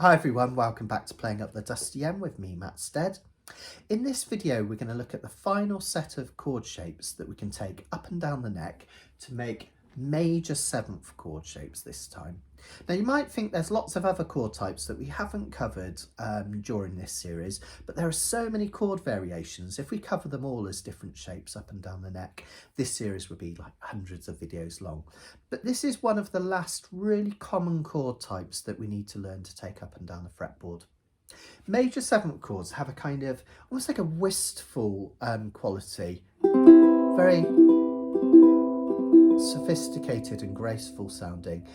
Hi everyone, welcome back to Playing Up the Dusty M with me, Matt Stead. In this video we're going to look at the final set of chord shapes that we can take up and down the neck to make major seventh chord shapes this time. Now you might think there's lots of other chord types that we haven't covered during this series, but there are so many chord variations. If we cover them all as different shapes up and down the neck, this series would be like hundreds of videos long. But this is one of the last really common chord types that we need to learn to take up and down the fretboard. Major seventh chords have a kind of almost like a wistful quality, very sophisticated and graceful sounding.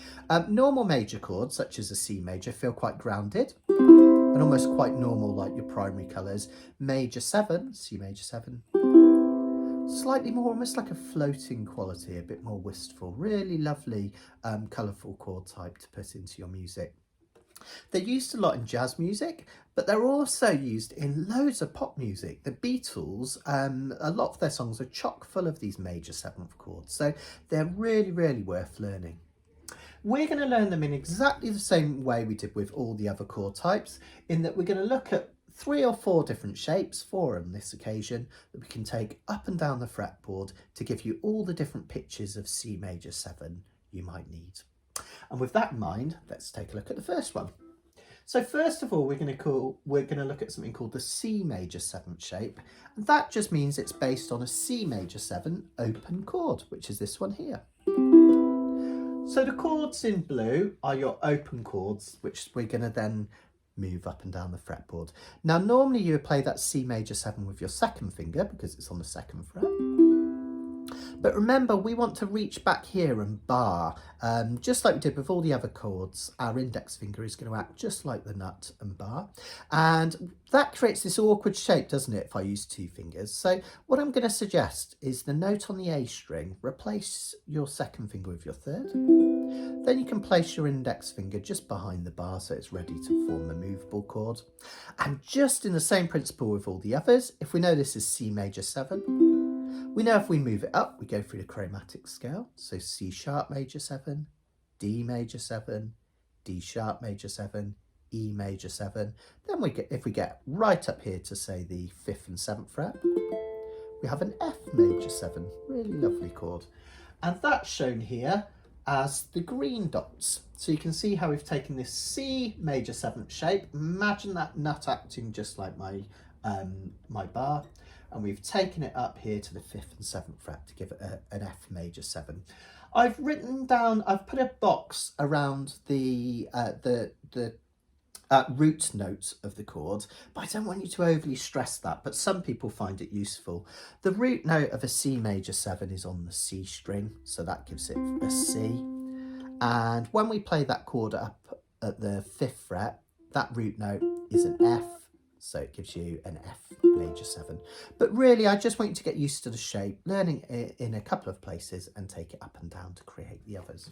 Normal major chords such as a C major feel quite grounded and almost quite normal, like your primary colours. Major 7, C major 7, slightly more almost like a floating quality, a bit more wistful. Really lovely colourful chord type to put into your music. They're used a lot in jazz music, but they're also used in loads of pop music. The Beatles, a lot of their songs are chock full of these major seventh chords, so they're really, really worth learning. We're going to learn them in exactly the same way we did with all the other chord types, in that we're going to look at 3 or 4 different shapes, 4 on this occasion, that we can take up and down the fretboard to give you all the different pitches of C major 7 you might need. And with that in mind, let's take a look at the first one. So first of all, we're going to look at something called the C major 7th shape, and that just means it's based on a C major 7 open chord, which is this one here. So the chords in blue are your open chords, which we're going to then move up and down the fretboard. Now normally you would play that C major 7 with your second finger because it's on the 2nd fret. But remember, we want to reach back here and bar, just like we did with all the other chords. Our index finger is going to act just like the nut and bar. And that creates this awkward shape, doesn't it, if I use 2 fingers? So what I'm going to suggest is the note on the A string, replace your second finger with your third. Then you can place your index finger just behind the bar so it's ready to form the movable chord. And just in the same principle with all the others, if we know this is C major 7, we know if we move it up, we go through the chromatic scale. So C sharp major 7, D major 7, D sharp major 7, E major 7. Then if we get right up here to say the 5th and 7th fret, we have an F major 7, really lovely chord. And that's shown here as the green dots. So you can see how we've taken this C major 7th shape. Imagine that nut acting just like my bar. And we've taken it up here to the 5th and 7th fret to give it an F major 7. I've put a box around the root note of the chord, but I don't want you to overly stress that, but some people find it useful. The root note of a C major 7 is on the C string, so that gives it a C. And when we play that chord up at the 5th fret, that root note is an F, so it gives you an F major 7. But really, I just want you to get used to the shape, learning it in a couple of places and take it up and down to create the others.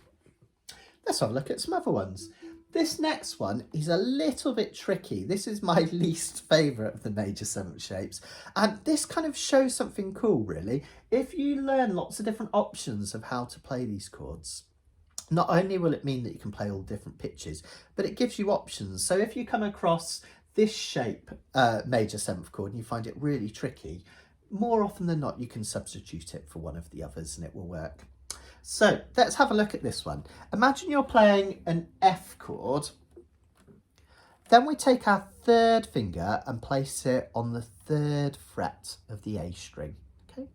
Let's have a look at some other ones. This next one is a little bit tricky. This is my least favourite of the major 7th shapes. And this kind of shows something cool, really. If you learn lots of different options of how to play these chords, not only will it mean that you can play all different pitches, but it gives you options. So if you come across this shape, major 7th chord, and you find it really tricky, more often than not, you can substitute it for one of the others and it will work. So let's have a look at this one. Imagine you're playing an F chord. Then we take our 3rd finger and place it on the 3rd fret of the A string. Okay.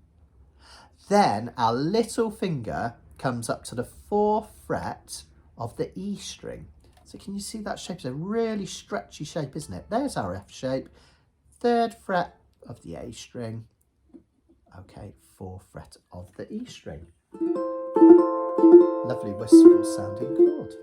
Then our little finger comes up to the 4th fret of the E string. So can you see that shape? It's a really stretchy shape, isn't it? There's our F shape, 3rd fret of the A string. Okay, 4th fret of the E string. Lovely wistful sounding chord.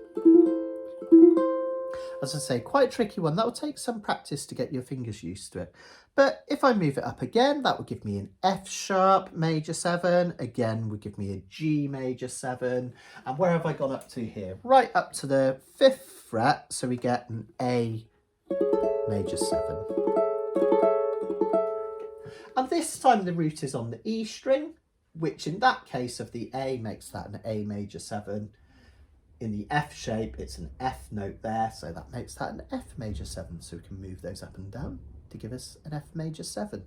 As I say, quite a tricky one. That will take some practice to get your fingers used to it. But if I move it up again, that will give me an F sharp major 7. Again, would give me a G major 7. And where have I gone up to here? Right up to the 5th fret. So we get an A major 7. And this time the root is on the E string, which in that case of the A makes that an A major 7. In the F shape, it's an F note there, so that makes that an F major 7. So we can move those up and down to give us an F major 7.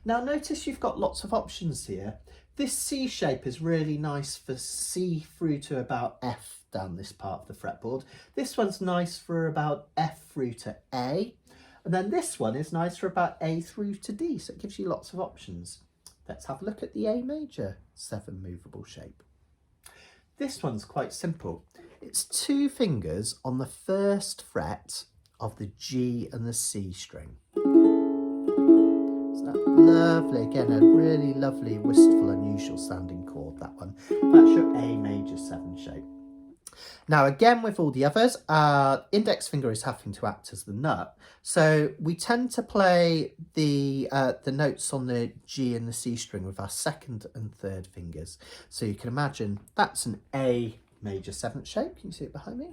Now notice you've got lots of options here. This C shape is really nice for C through to about F down this part of the fretboard. This one's nice for about F through to A. And then this one is nice for about A through to D, so it gives you lots of options. Let's have a look at the A major 7 movable shape. This one's quite simple. It's 2 fingers on the 1st fret of the G and the C string. Isn't that lovely? Again, a really lovely, wistful, unusual sounding chord, that one. That's your A major 7 shape. Now again, with all the others, our index finger is having to act as the nut. So we tend to play the notes on the G and the C string with our 2nd and 3rd fingers. So you can imagine that's an A major 7th shape. Can you see it behind me?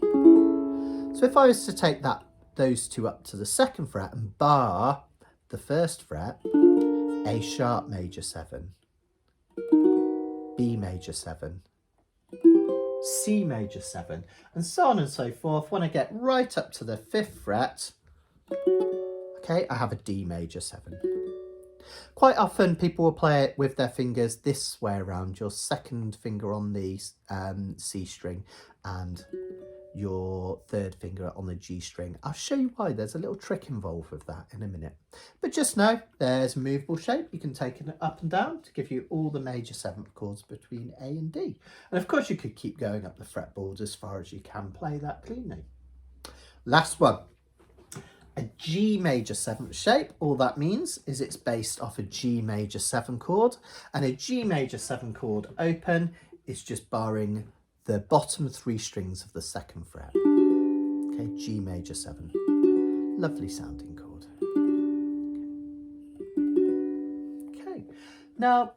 So if I was to take those 2 up to the 2nd fret and bar the 1st fret, A sharp major 7, B major 7, C major 7, and so on and so forth. When I get right up to the 5th fret, okay, I have a D major 7. Quite often people will play it with their fingers this way around, your 2nd finger on the C string and your 3rd finger on the G string. I'll show you why. There's a little trick involved with that in a minute. But just know there's a movable shape. You can take it up and down to give you all the major 7th chords between A and D. And of course you could keep going up the fretboard as far as you can play that cleanly. Last one. A G major 7th shape. All that means is it's based off a G major 7 chord, and a G major 7 chord open is just barring the bottom 3 strings of the 2nd fret. Okay, G major 7. Lovely sounding chord. Okay, now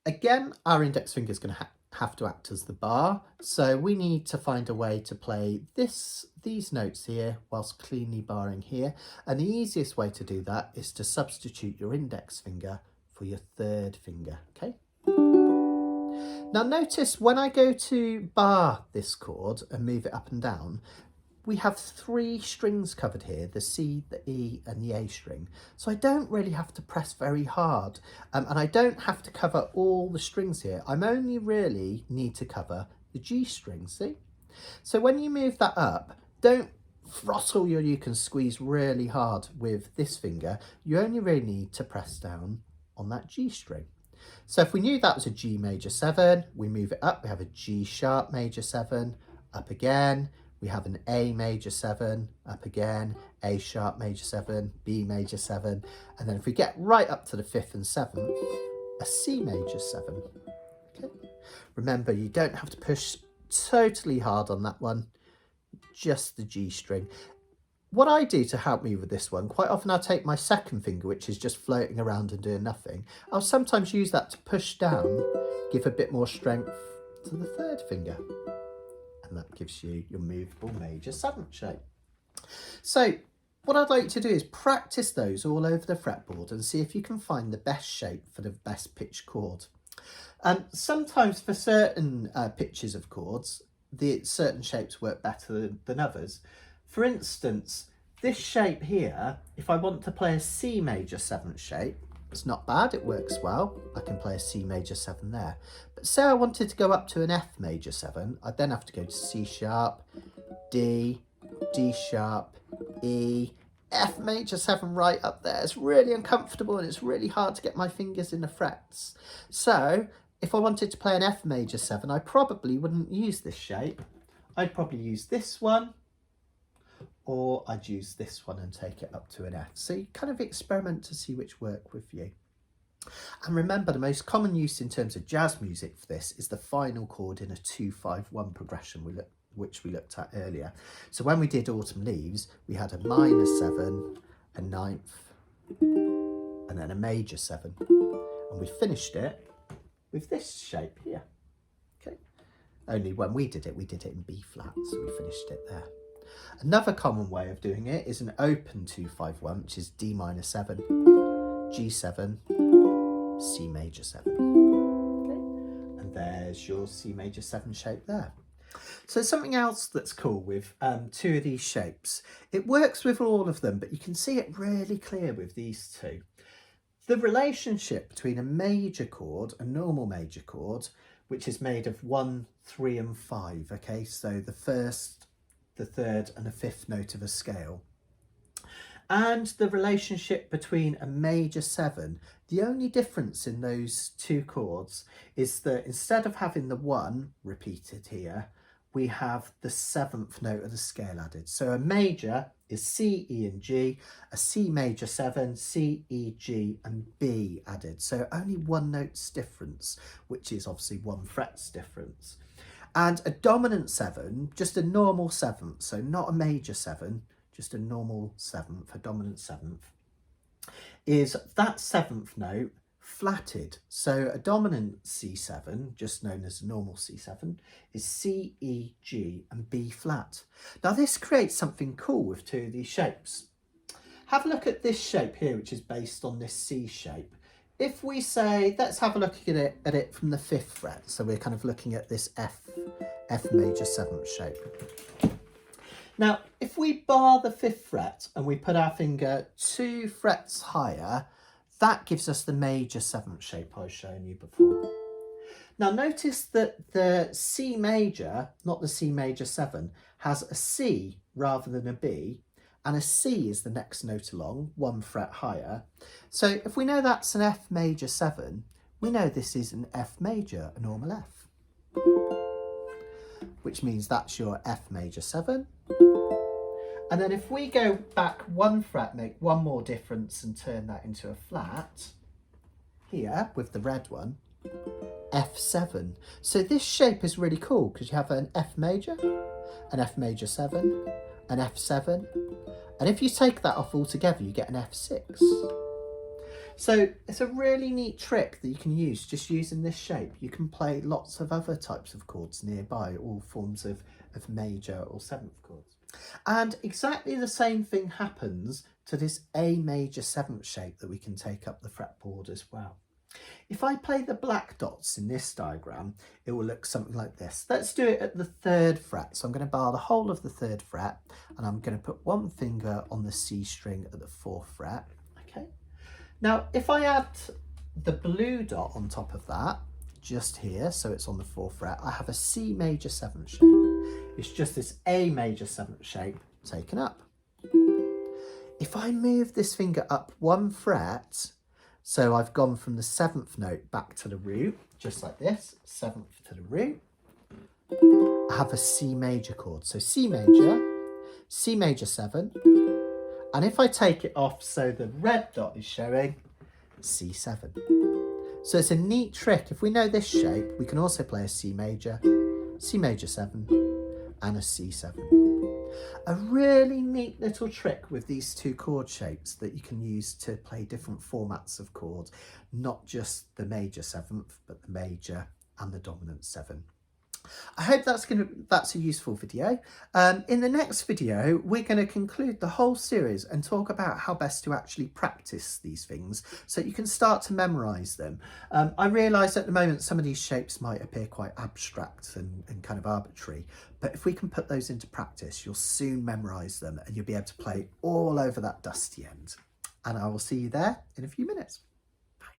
again, our index finger is going to have to act as the bar, so we need to find a way to play these notes here whilst cleanly barring here, and the easiest way to do that is to substitute your index finger for your 3rd finger. Okay, now notice when I go to bar this chord and move it up and down, we have 3 strings covered here, the C, the E and the A string. So I don't really have to press very hard, and I don't have to cover all the strings here. I'm only really need to cover the G string, see? So when you move that up, don't throttle your uke and squeeze really hard with this finger. You only really need to press down on that G string. So if we knew that was a G major 7, we move it up, we have a G sharp major 7, up again, we have an A major 7, up again, A sharp major 7, B major 7, and then if we get right up to the 5th and 7th, a C major 7. Okay. Remember, you don't have to push totally hard on that one, just the G string. What I do to help me with this one, quite often I'll take my 2nd finger, which is just floating around and doing nothing. I'll sometimes use that to push down, give a bit more strength to the 3rd finger. And that gives you your movable major 7th shape. So what I'd like to do is practice those all over the fretboard and see if you can find the best shape for the best pitch chord. Sometimes for certain pitches of chords, certain shapes work better than others. For instance, this shape here, if I want to play a C major 7th shape, it's not bad, it works well. I can play a C major 7 there. But say I wanted to go up to an F major 7, I'd then have to go to C sharp, D, D sharp, E, F major 7 right up there. It's really uncomfortable and it's really hard to get my fingers in the frets. So if I wanted to play an F major 7, I probably wouldn't use this shape. I'd probably use this one, or I'd use this one and take it up to an F. So you kind of experiment to see which work with you. And remember, the most common use in terms of jazz music for this is the final chord in a 2-5-1 progression which we looked at earlier. So when we did Autumn Leaves, we had a minor 7, a 9th, and then a major 7. And we finished it with this shape here. Okay. Only when we did it in B flat, so we finished it there. Another common way of doing it is an open 2-5-1, which is D minor 7, G7, C major 7. Okay, and there's your C major 7 shape there. So something else that's cool with two of these shapes, it works with all of them, but you can see it really clear with these two. The relationship between a major chord, a normal major chord, which is made of 1, 3 and 5, okay, so the first, the third and the fifth note of a scale. And the relationship between a major 7, the only difference in those two chords is that instead of having the 1 repeated here, we have the 7th note of the scale added. So a major is C, E and G, a C major 7, C, E, G and B added. So only one note's difference, which is obviously 1 fret's difference. And a dominant 7, just a normal 7th, so not a major 7, just a normal 7th, a dominant 7th, is that 7th note flatted. So a dominant C7, just known as a normal C7, is C, E, G and B flat. Now this creates something cool with two of these shapes. Have a look at this shape here, which is based on this C shape. If we say, let's have a look at it from the 5th fret. So we're kind of looking at this F major 7th shape. Now, if we bar the 5th fret and we put our finger 2 frets higher, that gives us the major 7th shape I was showing you before. Now notice that the C major, not the C major 7, has a C rather than a B, and a C is the next note along, 1 fret higher. So if we know that's an F major 7, we know this is an F major, a normal F, which means that's your F major 7. And then if we go back 1 fret, make 1 more difference and turn that into a flat, here with the red one, F7. So this shape is really cool because you have an F major 7, an F7, and if you take that off altogether, you get an F6. So it's a really neat trick that you can use just using this shape. You can play lots of other types of chords nearby, all forms of major or 7th chords. And exactly the same thing happens to this A major 7th shape that we can take up the fretboard as well. If I play the black dots in this diagram, it will look something like this. Let's do it at the 3rd fret. So I'm going to bar the whole of the 3rd fret and I'm going to put 1 finger on the C string at the 4th fret. Okay. Now, if I add the blue dot on top of that, just here, so it's on the 4th fret, I have a C major 7th shape. It's just this A major 7th shape taken up. If I move this finger up 1 fret, so I've gone from the 7th note back to the root, just like this, 7th to the root, I have a C major chord. So C major 7, and if I take it off so the red dot is showing, C7. So it's a neat trick. If we know this shape, we can also play a C major 7 and a C7. A really neat little trick with these two chord shapes that you can use to play different formats of chords, not just the major 7th, but the major and the dominant 7. I hope that's a useful video. In the next video, we're going to conclude the whole series and talk about how best to actually practice these things so you can start to memorize them. I realise at the moment some of these shapes might appear quite abstract and kind of arbitrary, but if we can put those into practice, you'll soon memorize them and you'll be able to play all over that dusty end. And I will see you there in a few minutes.